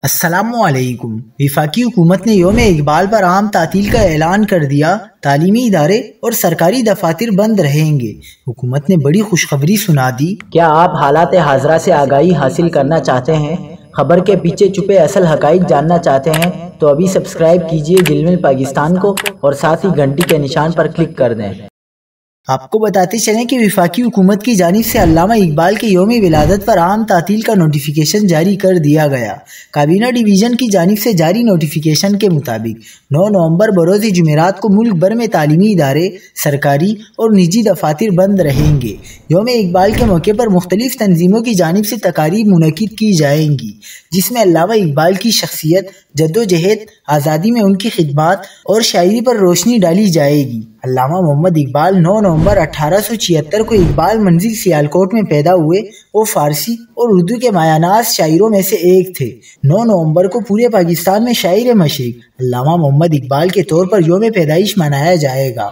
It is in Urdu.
السلام علیکم۔ وفاقی حکومت نے یوم اقبال پر عام تعطیل کا اعلان کر دیا۔ تعلیمی ادارے اور سرکاری دفاتر بند رہیں گے۔ حکومت نے بڑی خوشخبری سنا دی۔ کیا آپ حالات حاضرہ سے آگاہی حاصل کرنا چاہتے ہیں؟ خبر کے پیچھے چھپے اصل حقائق جاننا چاہتے ہیں تو ابھی سبسکرائب کیجئے جلمل پاکستان کو اور ساتھ ہی گھنٹی کے نشان پر کلک کر دیں۔ آپ کو بتاتے چلیں کہ وفاقی حکومت کی جانب سے علامہ اقبال کے یوم ولادت پر عام تعطیل کا نوٹیفیکیشن جاری کر دیا گیا۔ کابینہ ڈویژن کی جانب سے جاری نوٹیفیکیشن کے مطابق 9 نومبر بروز جمعرات کو ملک بھر میں تعلیمی ادارے، سرکاری اور نجی دفاتر بند رہیں گے۔ یوم اقبال کے موقع پر مختلف تنظیموں کی جانب سے تقاریب منعقد کی جائیں گی، جس میں علامہ اقبال کی شخصیت، جدوجہد آزادی میں ان کی خدمات اور شاعری پر روشنی ڈالی جائے گی۔ علامہ محمد اقبال 9 نومبر 1876 کو اقبال منزل سیالکوٹ میں پیدا ہوئے۔ وہ فارسی اور اردو کے مایہ ناز شاعروں میں سے ایک تھے۔ 9 نومبر کو پورے پاکستان میں شاعر مشرق علامہ محمد اقبال کے طور پر یوم پیدائش منایا جائے گا۔